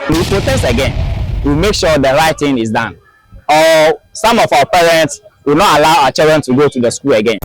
We protest again. We make sure the right thing is done. Or some of our parents will not allow our children to go to the school again.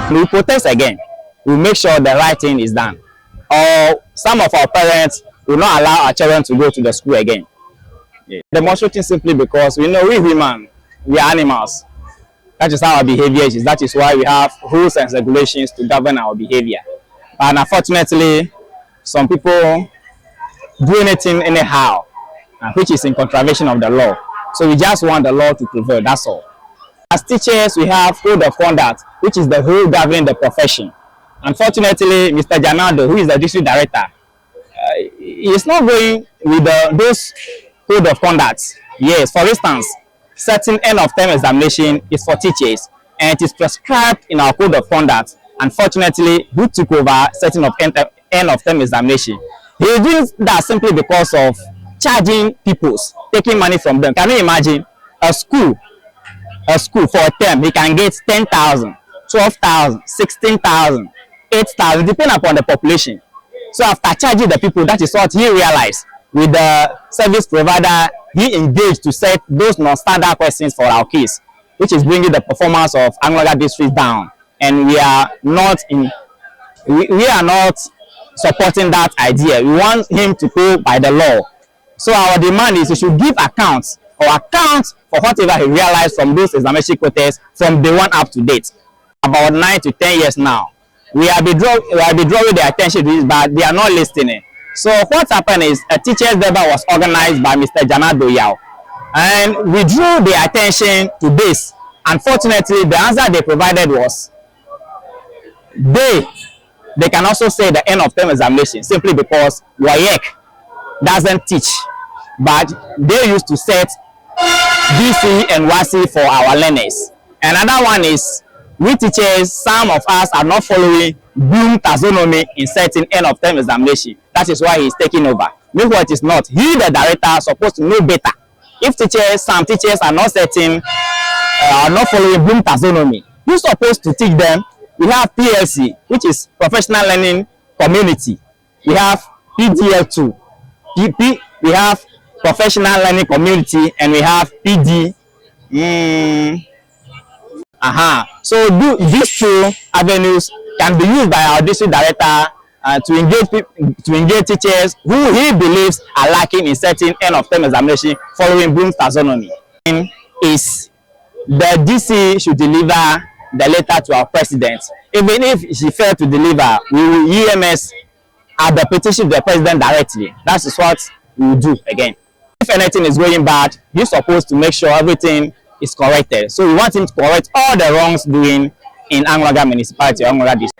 We protest again. We make sure the right thing is done. Or some of our parents will not allow our children to go to the school again. Yeah. Demonstrating simply because we know we human, we are animals. That is how our behavior is. That is why we have rules and regulations to govern our behavior. And unfortunately, some people do anything anyhow, which is in contravention of the law. So we just want the law to prevail, that's all. As teachers, we have code of conduct, which is the rule governing the profession. Unfortunately, Mr. Dzanado, who is the district director, he is not going with those code of conduct. Yes, for instance, certain end of term examination is for teachers, and it is prescribed in our code of conduct. Unfortunately, who took over setting of end of term examination? He is doing that simply because of charging people, taking money from them. Can you imagine a school for a term, he can get 10,000, 12,000, 16,000, 8,000, depending upon the population. So after charging the people, that is what he realized. with the service provider, he engaged to set those non-standard questions for our case, which is bringing the performance of Anloga district down. And we are not supporting that idea. We want him to go by the law. So our demand is he should give accounts for whatever he realized from those examination quotas from day one up to date. About 9 to 10 years now. We have been drawing their attention to this, but they are not listening. So what happened is a teacher's debate was organized by Mr. Dzanado, and we drew their attention to this. Unfortunately, the answer they provided was they can also say the end of term examination simply because WAEC doesn't teach, but they used to set DC and WASI for our learners. Another one is we teachers, some of us are not following Bloom taxonomy in setting end of term examination. That is why he is taking over. Meanwhile, it is not. He, the director, supposed to know better. If some teachers are not setting, are not following Bloom taxonomy, who's supposed to teach them? We have PLC, which is Professional Learning Community. We have PDL2. We have Professional Learning Community, and we have PD. So these two avenues can be used by our district director to engage teachers who he believes are lacking in setting end of term examination following Bloom's taxonomy. Is the DC should deliver the letter to our president. Even if she failed to deliver, we will EMS at the petition to the president directly. That is what we will do again. If anything is going bad, he's supposed to make sure everything is corrected. So we want him to correct all the wrongs doing in Anloga municipality, Anloga district.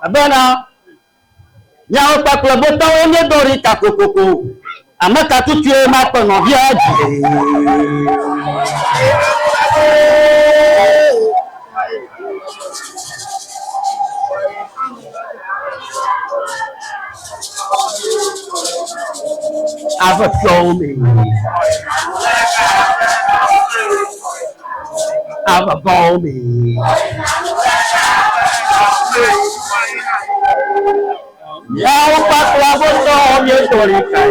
Abana ya pa club to onye dori ka kokoko amaka tutu e ma pe no bia ji Ava show me Ava call me ya pa club to onye dori ka